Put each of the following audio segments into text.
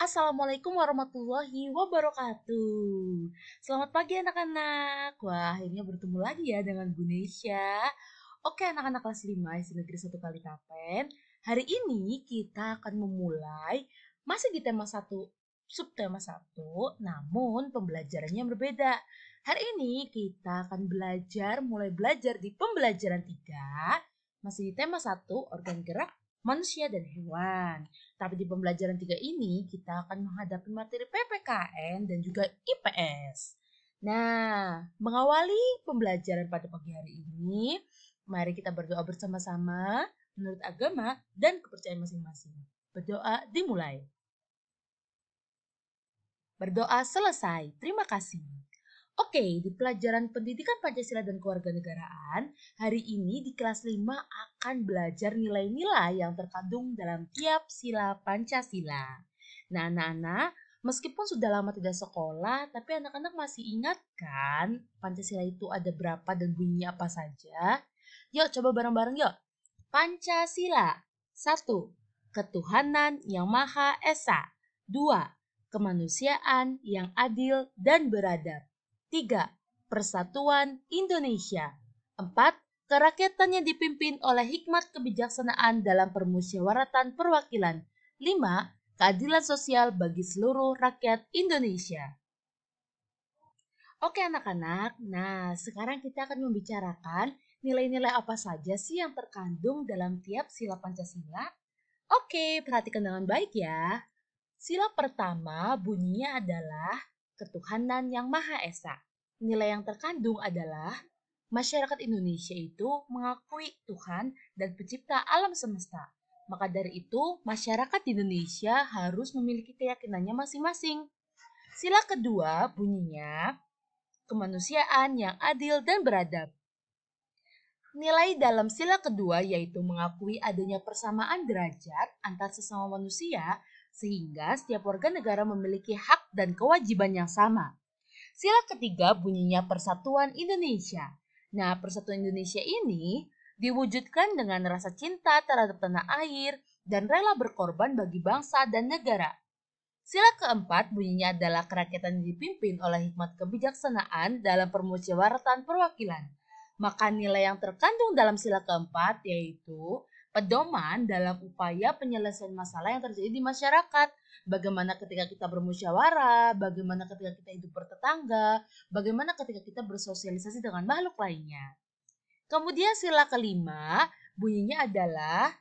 Assalamualaikum warahmatullahi wabarakatuh. Selamat pagi anak-anak. Wah, akhirnya bertemu lagi ya dengan Bu Nesya. Oke, anak-anak kelas 5 SD Negeri 1 Kalikapen. Hari ini kita akan memulai masih di tema 1, subtema 1, namun pembelajarannya berbeda. Hari ini kita akan mulai belajar di pembelajaran 3, masih di tema 1, organ gerak manusia dan hewan. Tapi di pembelajaran 3 ini kita akan menghadapi materi PPKN dan juga IPS. Nah, mengawali pembelajaran pada pagi hari ini, mari kita berdoa bersama-sama menurut agama dan kepercayaan masing-masing. Berdoa dimulai. Berdoa selesai. Terima kasih. Oke, di pelajaran pendidikan Pancasila dan Kewarganegaraan, hari ini di kelas 5 akan belajar nilai-nilai yang terkandung dalam tiap sila Pancasila. Nah, anak-anak, meskipun sudah lama tidak sekolah, tapi anak-anak masih ingat kan Pancasila itu ada berapa dan bunyinya apa saja? Yuk, coba bareng-bareng yuk. Pancasila. 1. Ketuhanan yang Maha Esa. 2. Kemanusiaan yang adil dan beradab. 3. Persatuan Indonesia. 4. Kerakyatan yang dipimpin oleh hikmat kebijaksanaan dalam permusyawaratan perwakilan. 5. Keadilan sosial bagi seluruh rakyat Indonesia. Oke anak-anak, nah sekarang kita akan membicarakan nilai-nilai apa saja sih yang terkandung dalam tiap sila Pancasila. Oke, perhatikan dengan baik ya. Sila pertama bunyinya adalah ketuhanan yang Maha Esa. Nilai yang terkandung adalah masyarakat Indonesia itu mengakui Tuhan dan pencipta alam semesta. Maka dari itu, masyarakat Indonesia harus memiliki keyakinannya masing-masing. Sila kedua bunyinya kemanusiaan yang adil dan beradab. Nilai dalam sila kedua yaitu mengakui adanya persamaan derajat antar sesama manusia sehingga setiap warga negara memiliki hak dan kewajiban yang sama. Sila ketiga bunyinya Persatuan Indonesia. Nah, Persatuan Indonesia ini diwujudkan dengan rasa cinta terhadap tanah air dan rela berkorban bagi bangsa dan negara. Sila keempat bunyinya adalah kerakyatan yang dipimpin oleh hikmat kebijaksanaan dalam permusyawaratan perwakilan. Maka nilai yang terkandung dalam sila keempat yaitu pedoman dalam upaya penyelesaian masalah yang terjadi di masyarakat. Bagaimana ketika kita bermusyawarah, bagaimana ketika kita hidup bertetangga, bagaimana ketika kita bersosialisasi dengan makhluk lainnya. Kemudian sila kelima bunyinya adalah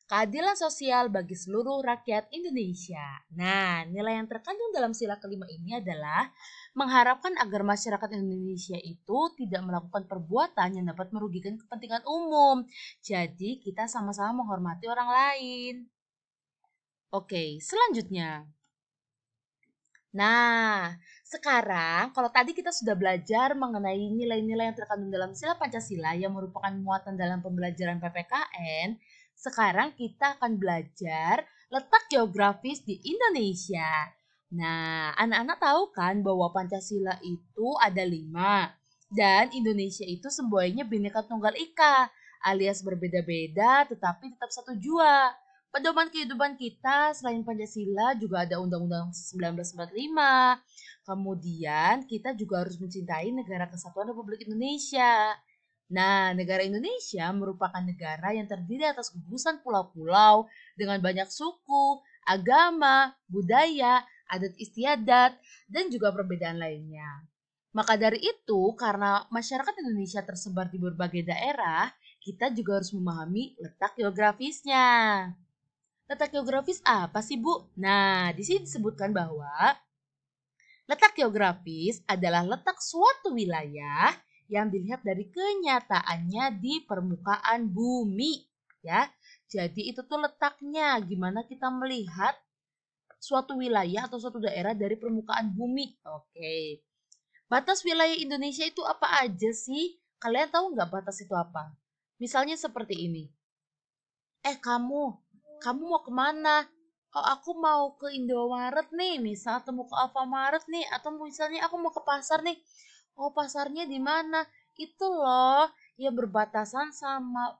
keadilan sosial bagi seluruh rakyat Indonesia. Nah, nilai yang terkandung dalam sila kelima ini adalah mengharapkan agar masyarakat Indonesia itu tidak melakukan perbuatan yang dapat merugikan kepentingan umum. Jadi, kita sama-sama menghormati orang lain. Oke, selanjutnya. Nah, sekarang kalau tadi kita sudah belajar mengenai nilai-nilai yang terkandung dalam sila Pancasila yang merupakan muatan dalam pembelajaran PPKN, sekarang kita akan belajar letak geografis di Indonesia. Nah, anak-anak tahu kan bahwa Pancasila itu ada 5, dan Indonesia itu semboyannya Bhinneka Tunggal Ika, alias berbeda-beda tetapi tetap satu jua. Pedoman kehidupan kita selain Pancasila juga ada Undang-Undang 1945. Kemudian kita juga harus mencintai Negara Kesatuan Republik Indonesia. Nah, negara Indonesia merupakan negara yang terdiri atas gugusan pulau-pulau dengan banyak suku, agama, budaya, adat istiadat, dan juga perbedaan lainnya. Maka dari itu, karena masyarakat Indonesia tersebar di berbagai daerah, kita juga harus memahami letak geografisnya. Letak geografis apa sih, Bu? Nah, di sini disebutkan bahwa letak geografis adalah letak suatu wilayah yang dilihat dari kenyataannya di permukaan bumi, ya. Jadi itu tuh letaknya, gimana kita melihat suatu wilayah atau suatu daerah dari permukaan bumi. Oke. Batas wilayah Indonesia itu apa aja sih? Kalian tahu nggak batas itu apa? Misalnya seperti ini. Kamu mau kemana? Oh, aku mau ke Indomaret nih, misal, atau mau ke Alfamaret nih, atau misalnya aku mau ke pasar nih. Oh, pasarnya di mana? Itu loh, ya berbatasan sama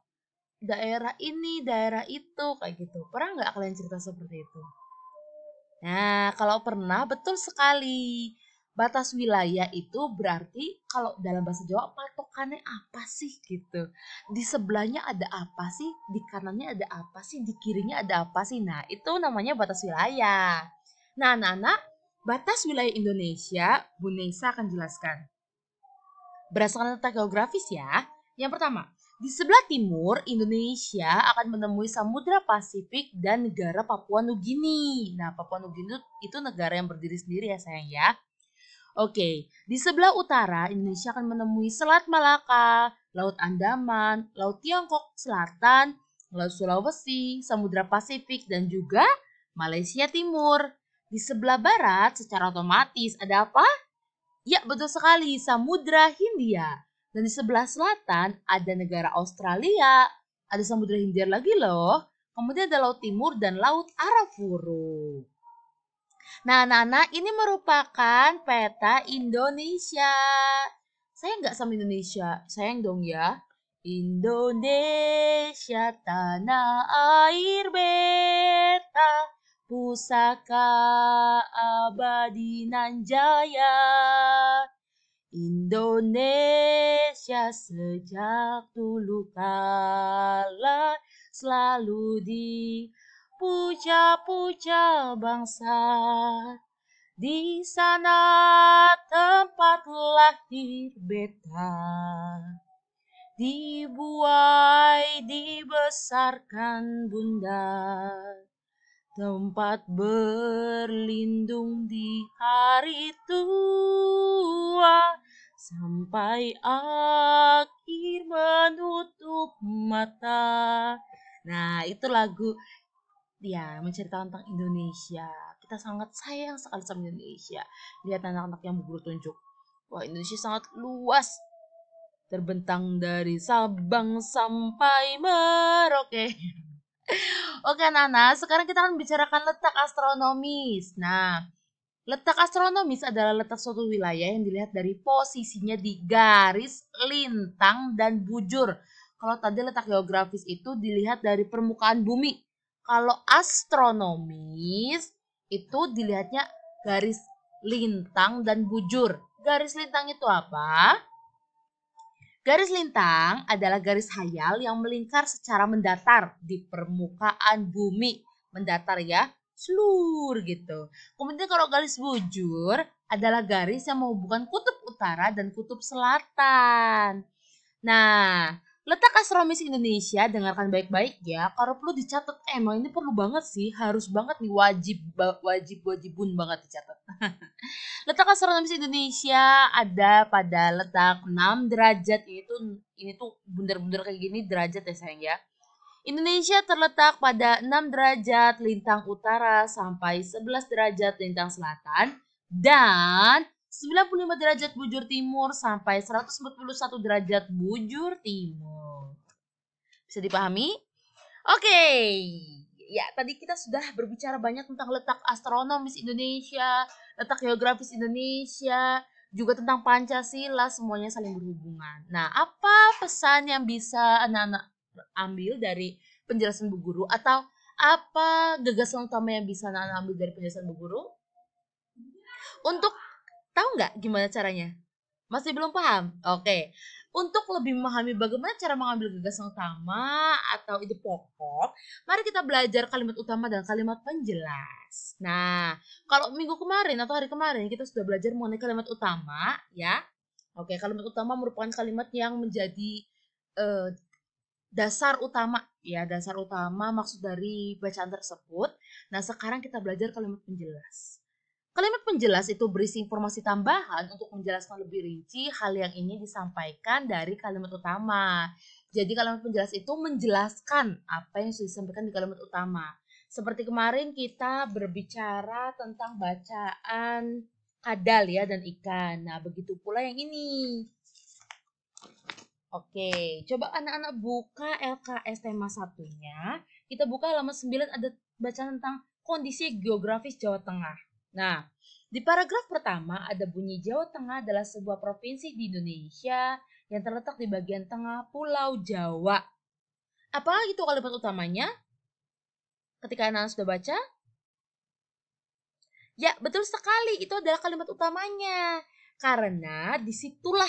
daerah ini, daerah itu, kayak gitu. Pernah nggak kalian cerita seperti itu? Nah, kalau pernah, betul sekali. Batas wilayah itu berarti kalau dalam bahasa Jawa patokannya apa sih gitu. Di sebelahnya ada apa sih, di kanannya ada apa sih, di kirinya ada apa sih. Nah, itu namanya batas wilayah. Nah, anak-anak, batas wilayah Indonesia, Bu Nesa akan jelaskan. Berdasarkan letak geografis ya. Yang pertama, di sebelah timur Indonesia akan menemui Samudra Pasifik dan negara Papua Nugini. Nah, Papua Nugini itu negara yang berdiri sendiri ya sayang ya. Oke, di sebelah utara Indonesia akan menemui Selat Malaka, Laut Andaman, Laut Tiongkok Selatan, Laut Sulawesi, Samudra Pasifik, dan juga Malaysia Timur. Di sebelah barat secara otomatis ada apa? Ya, betul sekali, Samudra Hindia. Dan di sebelah selatan ada negara Australia, ada Samudra Hindia lagi loh. Kemudian ada Laut Timur dan Laut Arafuru. Nah, Nana, ini merupakan peta Indonesia. Sayang nggak sama Indonesia? Sayang dong ya. Indonesia tanah air beta, pusaka abadi nan jaya. Indonesia sejak dulu kala selalu dipuja-puja bangsa. Di sana tempat lahir beta, dibuai dibesarkan bunda, tempat berlindung di hari tua, sampai akhir menutup mata. Nah, itu lagu dia menceritakan tentang Indonesia. Kita sangat sayang sekali sama Indonesia. Lihat anak-anak yang berguru tunjuk. Wah, Indonesia sangat luas. Terbentang dari Sabang sampai Merauke. Oke, Nana, sekarang kita akan bicarakan letak astronomis. Nah, letak astronomis adalah letak suatu wilayah yang dilihat dari posisinya di garis, lintang, dan bujur. Kalau tadi letak geografis itu dilihat dari permukaan bumi. Kalau astronomis itu dilihatnya garis, lintang, dan bujur. Garis lintang itu apa? Garis lintang adalah garis hayal yang melingkar secara mendatar di permukaan bumi. Mendatar ya, slur gitu. Kemudian kalau garis bujur adalah garis yang menghubungkan kutub utara dan kutub selatan. Nah, letak astronomis Indonesia, dengarkan baik-baik ya. Kalau perlu dicatat, emang ini perlu banget sih, harus banget nih, wajibun banget dicatat. Letak astronomis Indonesia ada pada letak 6 derajat. Ini tuh bundar-bundar kayak gini derajat ya sayang ya. Indonesia terletak pada 6 derajat lintang utara sampai 11 derajat lintang selatan dan 95 derajat bujur timur sampai 141 derajat bujur timur. Bisa dipahami? Oke. Ya, tadi kita sudah berbicara banyak tentang letak astronomis Indonesia, letak geografis Indonesia, juga tentang Pancasila, semuanya saling berhubungan. Nah, apa pesan yang bisa anak-anak ambil dari penjelasan Bu Guru atau apa gagasan utama yang bisa anak-anak ambil dari penjelasan Bu Guru? Untuk tahu nggak gimana caranya? Masih belum paham? Oke. Untuk lebih memahami bagaimana cara mengambil gagasan utama atau ide pokok, mari kita belajar kalimat utama dan kalimat penjelas. Nah, kalau minggu kemarin atau hari kemarin kita sudah belajar mengenai kalimat utama, ya. Oke, kalimat utama merupakan kalimat yang menjadi eh, dasar utama, ya, dasar utama maksud dari bacaan tersebut. Nah, sekarang kita belajar kalimat penjelas. Kalimat penjelas itu berisi informasi tambahan untuk menjelaskan lebih rinci hal yang ingin disampaikan dari kalimat utama. Jadi kalimat penjelas itu menjelaskan apa yang sudah disampaikan di kalimat utama. Seperti kemarin kita berbicara tentang bacaan kadal ya dan ikan. Nah, begitu pula yang ini. Oke, coba anak-anak buka LKS tema satunya. Kita buka halaman 9 ada bacaan tentang kondisi geografis Jawa Tengah. Nah, di paragraf pertama ada bunyi Jawa Tengah adalah sebuah provinsi di Indonesia yang terletak di bagian tengah Pulau Jawa. Apa itu kalimat utamanya? Ketika anak-anak sudah baca, Ya, betul sekali. Itu adalah kalimat utamanya. Karena disitulah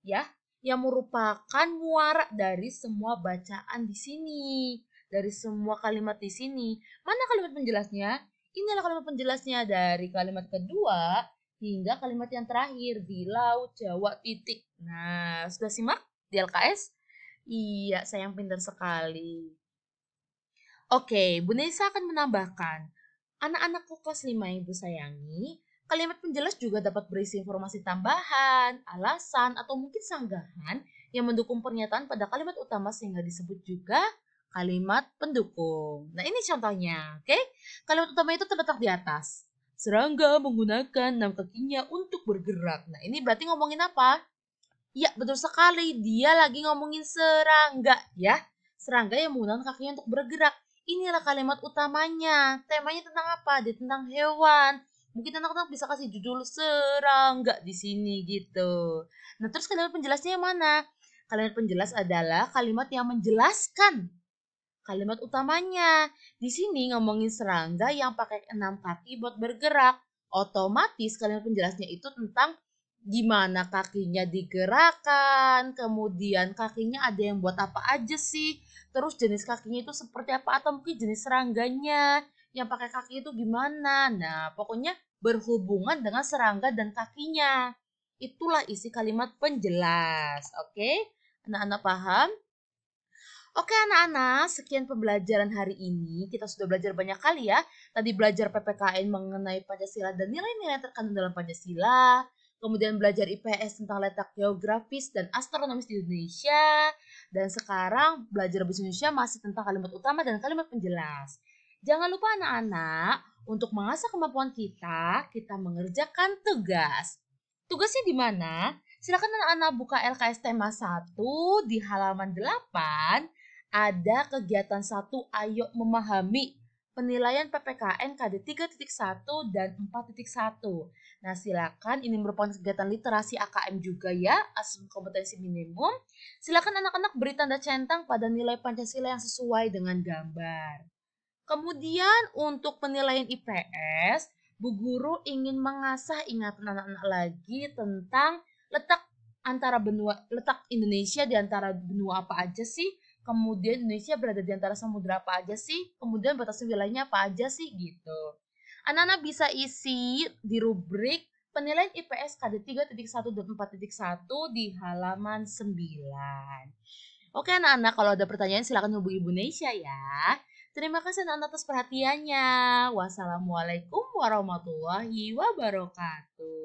ya yang merupakan muara dari semua bacaan di sini. Dari semua kalimat di sini. Mana kalimat penjelasnya? Inilah kalimat penjelasnya dari kalimat kedua hingga kalimat yang terakhir di Laut Jawa titik. Nah, sudah simak di LKS? Iya, saya yang pintar sekali. Oke, Bu Nisa akan menambahkan, anak-anakku kelas 5 yang Ibu sayangi, kalimat penjelas juga dapat berisi informasi tambahan, alasan, atau mungkin sanggahan yang mendukung pernyataan pada kalimat utama sehingga disebut juga kalimat pendukung. Nah, ini contohnya, oke? Kalimat utama itu terletak di atas. Serangga menggunakan 6 kakinya untuk bergerak. Nah, ini berarti ngomongin apa? Ya, betul sekali. Dia lagi ngomongin serangga, ya. Serangga yang menggunakan kakinya untuk bergerak. Inilah kalimat utamanya. Temanya tentang apa? Dia tentang hewan. Mungkin anak-anak bisa kasih judul serangga di sini gitu. Nah, terus kalimat penjelasnya yang mana? Kalimat penjelas adalah kalimat yang menjelaskan kalimat utamanya. Di sini ngomongin serangga yang pakai 6 kaki buat bergerak. Otomatis kalimat penjelasnya itu tentang gimana kakinya digerakkan, kemudian kakinya ada yang buat apa aja sih, terus jenis kakinya itu seperti apa, atau mungkin jenis serangganya yang pakai kaki itu gimana. Nah, pokoknya berhubungan dengan serangga dan kakinya. Itulah isi kalimat penjelas. Oke? Anak-anak paham? Oke anak-anak, sekian pembelajaran hari ini. Kita sudah belajar banyak kali ya. Tadi belajar PPKN mengenai Pancasila dan nilai-nilai yang terkandung dalam Pancasila. Kemudian belajar IPS tentang letak geografis dan astronomis di Indonesia. Dan sekarang belajar bahasa Indonesia masih tentang kalimat utama dan kalimat penjelas. Jangan lupa anak-anak, untuk mengasah kemampuan kita mengerjakan tugas. Tugasnya di mana? Silakan anak-anak buka LKS tema 1 di halaman 8. Ada kegiatan 1, ayo memahami penilaian PPKN KD 3.1 dan 4.1. Nah, silakan ini merupakan kegiatan literasi AKM juga ya, asesmen kompetensi minimum. Silakan anak-anak beri tanda centang pada nilai Pancasila yang sesuai dengan gambar. Kemudian untuk penilaian IPS, Bu Guru ingin mengasah ingatan anak-anak lagi tentang letak Indonesia di antara benua apa aja sih? Kemudian Indonesia berada di antara samudera apa aja sih? Kemudian batas wilayahnya apa aja sih gitu. Anak-anak bisa isi di rubrik penilaian IPS KD 3.1 dan 4.1 di halaman 9. Oke anak-anak, kalau ada pertanyaan silakan hubungi Ibu Nesya ya. Terima kasih anak-anak atas perhatiannya. Wassalamualaikum warahmatullahi wabarakatuh.